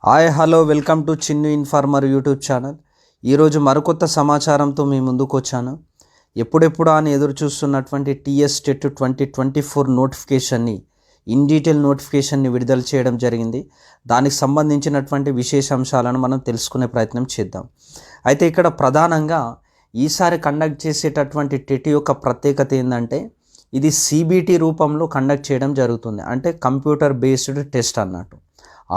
Hi hello welcome to Chinnu informer YouTube channel. ఈరోజు మరికొత్త సమాచారంతో మీ ముందుకు వచ్చాను. ఎప్పుడెప్పుడు అని ఎదురు చూస్తున్నటువంటి టీఎస్ టెట్ 2024 నోటిఫికేషన్ని ఇన్ డీటెయిల్ నోటిఫికేషన్ని విడుదల చేయడం జరిగింది. దానికి సంబంధించినటువంటి విశేష అంశాలను మనం తెలుసుకునే ప్రయత్నం చేద్దాం. అయితే ఇక్కడ ప్రధానంగా ఈసారి కండక్ట్ చేసేటటువంటి టెట్ యొక్క ప్రత్యేకత ఏంటంటే ఇది సిబిటి రూపంలో కండక్ట్ చేయడం జరుగుతుంది. అంటే కంప్యూటర్ బేస్డ్ టెస్ట్ అన్నట్టు,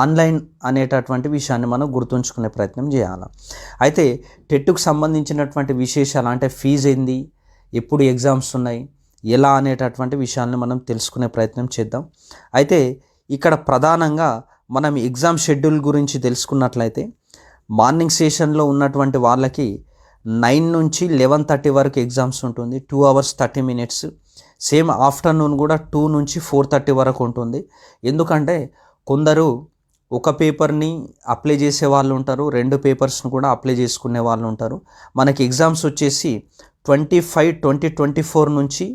ఆన్లైన్ అనేటటువంటి విషయాన్ని మనం గుర్తుంచుకునే ప్రయత్నం చేయాలి. అయితే టెట్కు సంబంధించినటువంటి విశేషాలు అంటే ఫీజు ఏంది, ఎప్పుడు ఎగ్జామ్స్ ఉన్నాయి, ఎలా అనేటటువంటి విషయాన్ని మనం తెలుసుకునే ప్రయత్నం చేద్దాం. అయితే ఇక్కడ ప్రధానంగా మనం ఎగ్జామ్ షెడ్యూల్ గురించి తెలుసుకున్నట్లయితే మార్నింగ్ సెషన్లో ఉన్నటువంటి వాళ్ళకి 9 నుంచి 11:30 వరకు ఎగ్జామ్స్ ఉంటుంది, 2 hours 30 minutes. సేమ్ ఆఫ్టర్నూన్ కూడా 2 నుంచి 4:30 వరకు ఉంటుంది. ఎందుకంటే కొందరు ఒక పేపర్ని అప్లై చేసే వాళ్ళు ఉంటారు, 2 పేపర్స్ని కూడా అప్లై చేసుకునే వాళ్ళు ఉంటారు. మనకి ఎగ్జామ్స్ వచ్చేసి 25/2024 నుంచి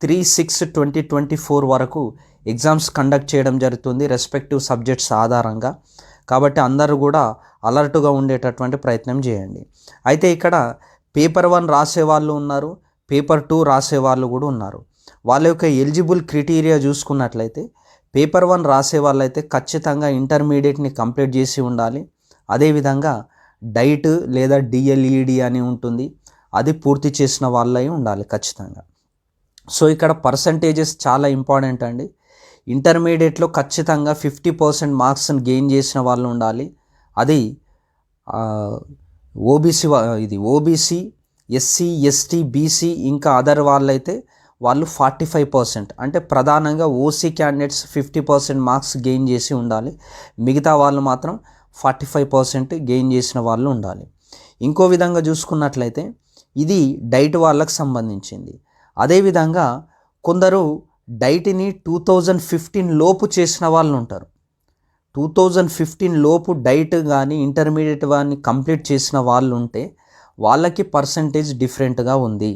3/6/2024 వరకు ఎగ్జామ్స్ కండక్ట్ చేయడం జరుగుతుంది రెస్పెక్టివ్ సబ్జెక్ట్స్ ఆధారంగా. కాబట్టి అందరూ కూడా అలర్ట్గా ఉండేటటువంటి ప్రయత్నం చేయండి. అయితే ఇక్కడ పేపర్ 1 రాసే వాళ్ళు ఉన్నారు, పేపర్ 2 రాసే వాళ్ళు కూడా ఉన్నారు. వాళ్ళ యొక్క ఎలిజిబుల్ క్రైటీరియా చూసుకున్నట్లయితే పేపర్ 1 రాసే వాళ్ళైతే ఖచ్చితంగా ఇంటర్మీడియట్ని కంప్లీట్ చేసి ఉండాలి. అదేవిధంగా డైట్ లేదా డిఎల్ఈడి అని ఉంటుంది, అది పూర్తి చేసిన వాళ్ళై ఉండాలి ఖచ్చితంగా. సో ఇక్కడ పర్సంటేజెస్ చాలా ఇంపార్టెంట్ అండి. ఇంటర్మీడియట్లో ఖచ్చితంగా 50% మార్క్స్ని గెయిన్ చేసిన వాళ్ళు ఉండాలి. అది ఓబీసీ, ఎస్సీ, ఎస్టీ, బీసీ ఇంకా అదర్ వాళ్ళైతే వాళ్ళు 45%, అంటే ప్రధానంగా ఓసీ క్యాండిడేట్స్ 50% మార్క్స్ గెయిన్ చేసి ఉండాలి. మిగతా వాళ్ళు మాత్రం 45% గెయిన్ చేసిన వాళ్ళు ఉండాలి. ఇంకో విధంగా చూసుకున్నట్లయితే ఇది డైట్ వాళ్ళకు సంబంధించింది. అదేవిధంగా కొందరు డైట్ని 2015 లోపు చేసిన వాళ్ళు ఉంటారు. 2015 లోపు డైట్ కానీ ఇంటర్మీడియట్ వాడిని కంప్లీట్ చేసిన వాళ్ళు ఉంటే వాళ్ళకి పర్సంటేజ్ డిఫరెంట్గా ఉంది.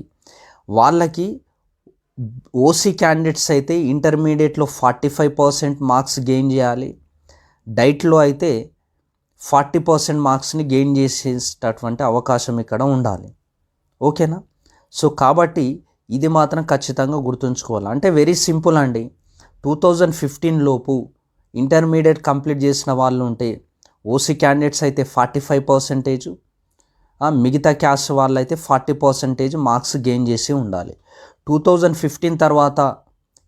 వాళ్ళకి ఓసీ క్యాండిడేట్స్ అయితే ఇంటర్మీడియట్లో 45% మార్క్స్ గెయిన్ చేయాలి, డైట్లో అయితే 40% మార్క్స్ని గెయిన్ చేసేటటువంటి అవకాశం ఇక్కడ ఉండాలి. ఓకేనా? సో కాబట్టి ఇది మాత్రం ఖచ్చితంగా గుర్తుంచుకోవాలి. అంటే వెరీ సింపుల్ అండి. 2015 లోపు ఇంటర్మీడియట్ కంప్లీట్ చేసిన వాళ్ళు ఉంటే ఓసీ క్యాండిడేట్స్ అయితే 45%, మిగతా క్యాస్ట్ వాళ్ళైతే 40% మార్క్స్ గెయిన్ చేసి ఉండాలి. 2015 తర్వాత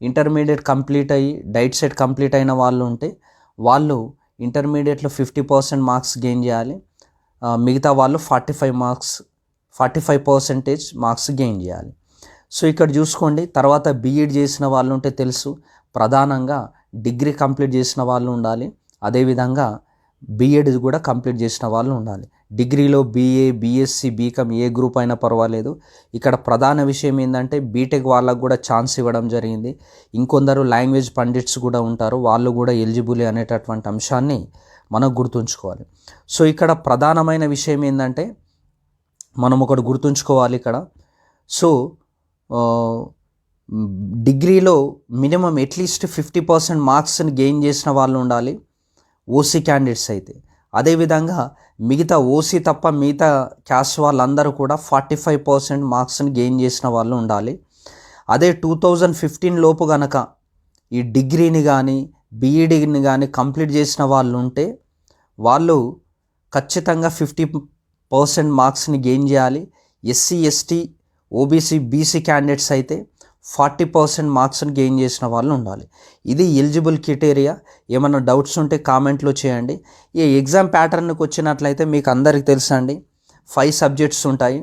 ఇంటర్మీడియట్ కంప్లీట్ అయ్యి డైట్ సెట్ కంప్లీట్ అయిన వాళ్ళు ఉంటే వాళ్ళు ఇంటర్మీడియట్లో 50% మార్క్స్ గెయిన్ చేయాలి, మిగతా వాళ్ళు 45% మార్క్స్ గెయిన్ చేయాలి. సో ఇక్కడ చూసుకోండి. తర్వాత బీఎడ్ చేసిన వాళ్ళు ఉంటే తెలుసు, ప్రధానంగా డిగ్రీ కంప్లీట్ చేసిన వాళ్ళు ఉండాలి. అదేవిధంగా బీఎడ్ కూడా కంప్లీట్ చేసిన వాళ్ళు ఉండాలి. డిగ్రీలో బీఏ, బీఎస్సీ, బీకామ్ ఏ గ్రూప్ అయినా పర్వాలేదు. ఇక్కడ ప్రధాన విషయం ఏంటంటే బీటెక్ వాళ్ళకు కూడా ఛాన్స్ ఇవ్వడం జరిగింది. ఇంకొందరు లాంగ్వేజ్ పండిట్స్ కూడా ఉంటారు, వాళ్ళు కూడా ఎలిజిబుల్ అనేటటువంటి అంశాన్ని మనం గుర్తుంచుకోవాలి. సో ఇక్కడ ప్రధానమైన విషయం ఏంటంటే మనం ఒకటి గుర్తుంచుకోవాలి ఇక్కడ. సో డిగ్రీలో మినిమం అట్లీస్ట్ 50% మార్క్స్ని గెయిన్ చేసిన వాళ్ళు ఉండాలి ఓసీ క్యాండిడేట్స్ అయితే. అదేవిధంగా మిగతా ఓసీ తప్ప మిగతా క్యాస్ట్ వాళ్ళందరూ కూడా 45% మార్క్స్ని గెయిన్ చేసిన వాళ్ళు ఉండాలి. అదే 2015 లోపు కనుక ఈ డిగ్రీని కానీ బీఈడీని కానీ కంప్లీట్ చేసిన వాళ్ళు ఉంటే వాళ్ళు ఖచ్చితంగా 50% మార్క్స్ని గెయిన్ చేయాలి. SC, ST, OBC, BC candidates అయితే 40% మార్క్స్ని గెయిన్ చేసిన వాళ్ళు ఉండాలి. ఇది ఎలిజిబుల్ క్రైటీరియా. ఏమైనా డౌట్స్ ఉంటే కామెంట్లో చేయండి. ఈ ఎగ్జామ్ ప్యాటర్న్కి వచ్చినట్లయితే మీకు అందరికీ తెలుసా అండి, 5 సబ్జెక్ట్స్ ఉంటాయి.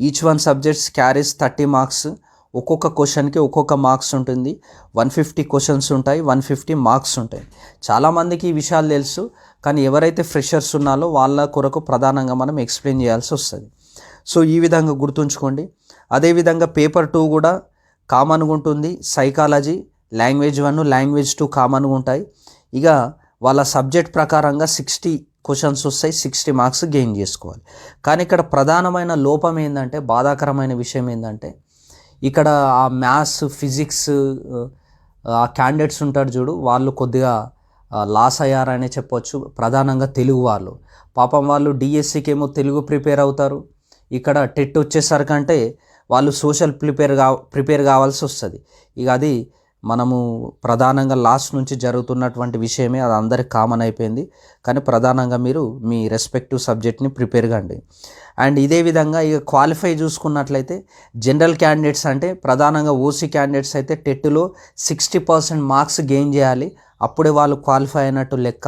Each 1 subjects carries 30 marks. ఒక్కొక్క క్వశ్చన్కి ఒక్కొక్క మార్క్స్ ఉంటుంది. 150 క్వశ్చన్స్ ఉంటాయి, 150 మార్క్స్ ఉంటాయి. చాలామందికి ఈ విషయాలు తెలుసు, కానీ ఎవరైతే ఫ్రెషర్స్ ఉన్నారో వాళ్ళ కొరకు ప్రధానంగా మనం ఎక్స్ప్లెయిన్ చేయాల్సి వస్తుంది. సో ఈ విధంగా గుర్తుంచుకోండి. అదేవిధంగా పేపర్ 2 కూడా కామన్గా ఉంటుంది. సైకాలజీ, లాంగ్వేజ్ 1, లాంగ్వేజ్ 2 కామన్గా ఉంటాయి. ఇక వాళ్ళ సబ్జెక్ట్ ప్రకారంగా 60 క్వశ్చన్స్ వస్తాయి, 60 మార్క్స్ గెయిన్ చేసుకోవాలి. కానీ ఇక్కడ ప్రధానమైన లోపం ఏంటంటే, బాధాకరమైన విషయం ఏంటంటే ఇక్కడ ఆ మ్యాథ్స్, ఫిజిక్స్ ఆ క్యాండిడేట్స్ ఉంటారు చూడు, వాళ్ళు కొద్దిగా లాస్ అయ్యారనే చెప్పొచ్చు. ప్రధానంగా తెలుగు వాళ్ళు పాపం వాళ్ళు డిఎస్సికి ఏమో తెలుగు ప్రిపేర్ అవుతారు, ఇక్కడ టెట్ వచ్చేసరికంటే వాళ్ళు సోషల్ ప్రిపేర్ కావాల్సి వస్తుంది. ఇక అది మనము ప్రధానంగా లాస్ట్ నుంచి జరుగుతున్నటువంటి విషయమే, అది అందరికి కామన్ అయిపోయింది. కానీ ప్రధానంగా మీరు మీ రెస్పెక్టివ్ సబ్జెక్ట్ని ప్రిపేర్ కండి. అండ్ ఇదే విధంగా ఇక క్వాలిఫై చూసుకున్నట్లయితే జనరల్ క్యాండిడేట్స్ అంటే ప్రధానంగా ఓసీ క్యాండిడేట్స్ అయితే టెట్లో 60% మార్క్స్ గెయిన్ చేయాలి, అప్పుడే వాళ్ళు క్వాలిఫై అయినట్టు లెక్క.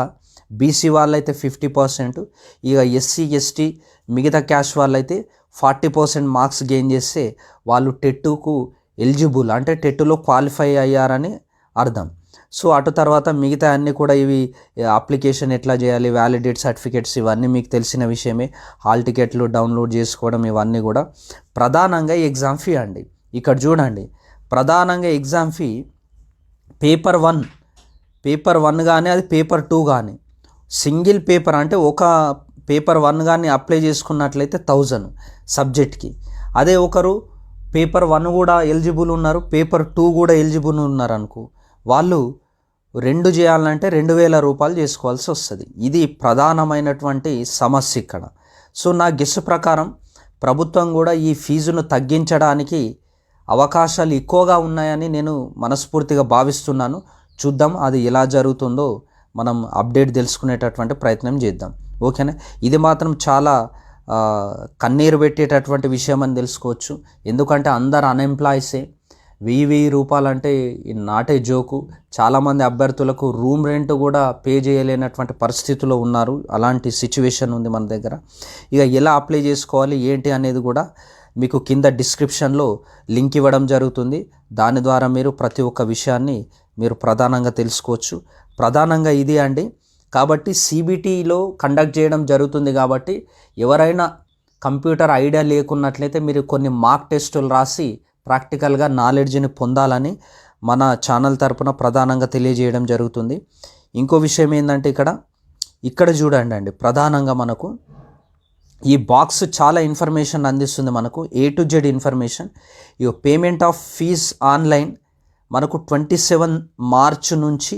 బీసీ వాళ్ళైతే 50%, ఇక ఎస్సీ ఎస్టీ మిగతా క్యాస్ట్ వాళ్ళైతే 40% మార్క్స్ గెయిన్ చేస్తే వాళ్ళు టెట్టుకు ఎలిజిబుల్, అంటే టెట్లో క్వాలిఫై అయ్యారని అర్థం. సో అటు తర్వాత మిగతా అన్నీ కూడా ఇవి అప్లికేషన్ ఎట్లా చేయాలి, వ్యాలిడేట్ సర్టిఫికేట్స్ ఇవన్నీ మీకు తెలిసిన విషయమే. హాల్ టికెట్లు డౌన్లోడ్ చేసుకోవడం ఇవన్నీ కూడా. ప్రధానంగా ఎగ్జామ్ ఫీ అండి, ఇక్కడ చూడండి. ప్రధానంగా ఎగ్జామ్ ఫీ పేపర్ 1 కానీ అది పేపర్ 2 కానీ సింగిల్ పేపర్ అంటే ఒక పేపర్ 1 కానీ అప్లై చేసుకున్నట్లయితే 1000 సబ్జెక్ట్కి. అదే ఒకరు పేపర్ 1 కూడా ఎలిజిబుల్ ఉన్నారు, పేపర్ 2 కూడా ఎలిజిబుల్ ఉన్నారు అనుకో, వాళ్ళు 2 చేయాలంటే 2000 రూపాయలు చేసుకోవాల్సి వస్తుంది. ఇది ప్రధానమైనటువంటి సమస్య ఇక్కడ. సో నా గెస్ ప్రకారం ప్రభుత్వం కూడా ఈ ఫీజును తగ్గించడానికి అవకాశాలు ఎక్కువగా ఉన్నాయని నేను మనస్ఫూర్తిగా భావిస్తున్నాను. చూద్దాం అది ఎలా జరుగుతుందో మనం అప్డేట్ తెలుసుకునేటటువంటి ప్రయత్నం చేద్దాం. ఓకేనా, ఇది మాత్రం చాలా కన్నీరు పెట్టేటటువంటి విషయం అని తెలుసుకోవచ్చు. ఎందుకంటే అందరు అన్ఎంప్లాయీసే, 1000 రూపాయలు అంటే నాటే జోకు. చాలామంది అభ్యర్థులకు రూమ్ రెంట్ కూడా పే చేయలేనటువంటి పరిస్థితిలో ఉన్నారు. అలాంటి సిచ్యువేషన్ ఉంది మన దగ్గర. ఇక ఎలా అప్లై చేసుకోవాలి ఏంటి అనేది కూడా మీకు కింద డిస్క్రిప్షన్లో లింక్ ఇవ్వడం జరుగుతుంది. దాని ద్వారా మీరు ప్రతి ఒక్క విషయాన్ని మీరు ప్రధానంగా తెలుసుకోవచ్చు. ప్రధానంగా ఇది అండి. కాబట్టి సిబిటీలో కండక్ట్ చేయడం జరుగుతుంది కాబట్టి ఎవరైనా కంప్యూటర్ ఐడియా లేకున్నట్లయితే మీరు కొన్ని మార్క్ టెస్టులు రాసి ప్రాక్టికల్గా నాలెడ్జ్ని పొందాలని మన ఛానల్ తరపున ప్రధానంగా తెలియజేయడం జరుగుతుంది. ఇంకో విషయం ఏంటంటే ఇక్కడ చూడండి అండి, ప్రధానంగా మనకు ఈ బాక్స్ చాలా ఇన్ఫర్మేషన్ అందిస్తుంది మనకు, A to Z ఇన్ఫర్మేషన్. ఈ పేమెంట్ ఆఫ్ ఫీజ్ ఆన్లైన్ మనకు 27 మార్చ్ నుంచి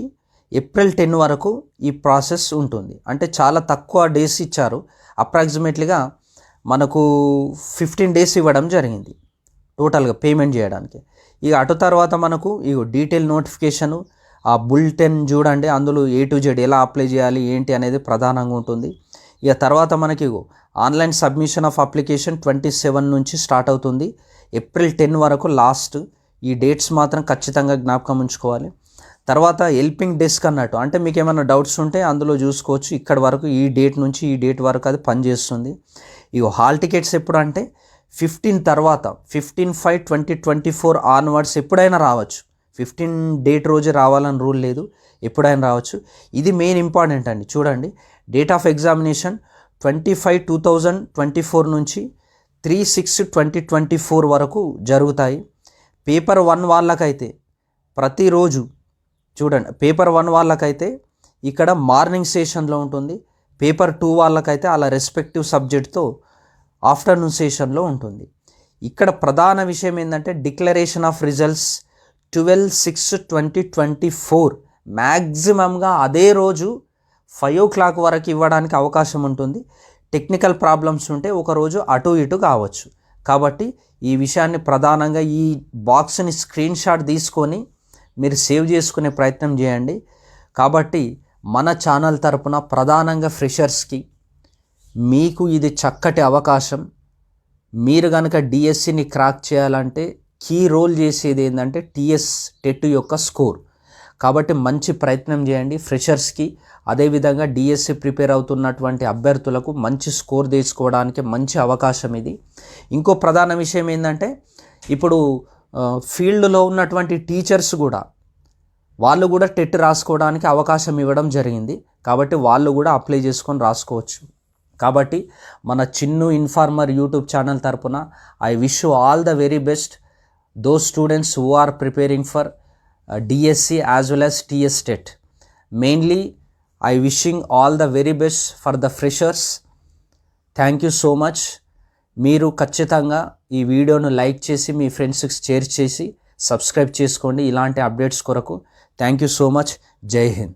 ఏప్రిల్ 10 వరకు ఈ ప్రాసెస్ ఉంటుంది. అంటే చాలా తక్కువ డేస్ ఇచ్చారు, అప్రాక్సిమేట్లీగా మనకు 15 డేస్ ఇవ్వడం జరిగింది టోటల్గా పేమెంట్ చేయడానికి. ఇక అటు తర్వాత మనకు డీటెయిల్ నోటిఫికేషను, ఆ బులెటిన్ చూడండి, అందులో A to Z ఎలా అప్లై చేయాలి ఏంటి అనేది ప్రధానంగా ఉంటుంది. ఇక తర్వాత మనకి ఆన్లైన్ సబ్మిషన్ ఆఫ్ అప్లికేషన్ 27 నుంచి స్టార్ట్ అవుతుంది, ఏప్రిల్ 10 వరకు లాస్ట్. ఈ డేట్స్ మాత్రం ఖచ్చితంగా జ్ఞాపకం ఉంచుకోవాలి. తర్వాత హెల్పింగ్ డెస్క్ అన్నట్టు, అంటే మీకు ఏమైనా డౌట్స్ ఉంటే అందులో చూసుకోవచ్చు. ఇక్కడ వరకు ఈ డేట్ నుంచి ఈ డేట్ వరకు అది పనిచేస్తుంది. హాల్ టికెట్స్ ఎప్పుడు అంటే 15 తర్వాత 15/5/2024 ఆన్వర్డ్స్ ఎప్పుడైనా రావచ్చు. 15 డేట్ రోజు రావాలని రూల్ లేదు, ఎప్పుడైనా రావచ్చు. ఇది మెయిన్ ఇంపార్టెంట్ అండి. చూడండి, డేట్ ఆఫ్ ఎగ్జామినేషన్ 25/2024 నుంచి 3/6/2024 వరకు జరుగుతాయి. పేపర్ 1 వాళ్ళకైతే ప్రతిరోజు చూడండి, పేపర్ 1 వాళ్ళకైతే ఇక్కడ మార్నింగ్ సెషన్లో ఉంటుంది, పేపర్ 2 వాళ్ళకైతే అలా రెస్పెక్టివ్ సబ్జెక్ట్తో ఆఫ్టర్నూన్ సెషన్లో ఉంటుంది. ఇక్కడ ప్రధాన విషయం ఏంటంటే డిక్లరేషన్ ఆఫ్ రిజల్ట్స్ 12/6/2024 మ్యాక్సిమంగా అదే రోజు 5 o'clock వరకు ఇవ్వడానికి అవకాశం ఉంటుంది. టెక్నికల్ ప్రాబ్లమ్స్ ఉంటే ఒకరోజు అటు ఇటు కావచ్చు. కాబట్టి ఈ విషయాన్ని ప్రధానంగా ఈ బాక్స్ని స్క్రీన్ షాట్ తీసుకొని మీరు సేవ్ చేసుకునే ప్రయత్నం చేయండి. కాబట్టి మన ఛానల్ తరపున ప్రధానంగా ఫ్రెషర్స్కి మీకు ఇది చక్కటి అవకాశం. మీరు కనుక డిఎస్సిని క్రాక్ చేయాలంటే కీ రోల్ చేసేది ఏంటంటే టెట్ యొక్క స్కోర్. కాబట్టి మంచి ప్రయత్నం చేయండి ఫ్రెషర్స్కి. అదేవిధంగా డిఎస్సి ప్రిపేర్ అవుతున్నటువంటి అభ్యర్థులకు మంచి స్కోర్ తీసుకోవడానికి మంచి అవకాశం ఇది. ఇంకో ప్రధాన విషయం ఏంటంటే ఇప్పుడు ఫీల్డ్లో ఉన్నటువంటి టీచర్స్ కూడా వాళ్ళు కూడా టెట్ రాసుకోవడానికి అవకాశం ఇవ్వడం జరిగింది. కాబట్టి వాళ్ళు కూడా అప్లై చేసుకొని రాసుకోవచ్చు. కాబట్టి మన చిన్ను ఇన్ఫార్మర్ యూట్యూబ్ ఛానల్ తరపున I wish you all the very best those students who are preparing for DSC as well as TS TET. Mainly I wishing all the very best for the freshers. Thank you so much. మీరు ఖచ్చితంగా ఈ వీడియోను like చేసి మీ ఫ్రెండ్స్కి share చేసి subscribe చేసుకోండి ఇలాంటి updates కొరకు. Thank you so much. జై హింద్.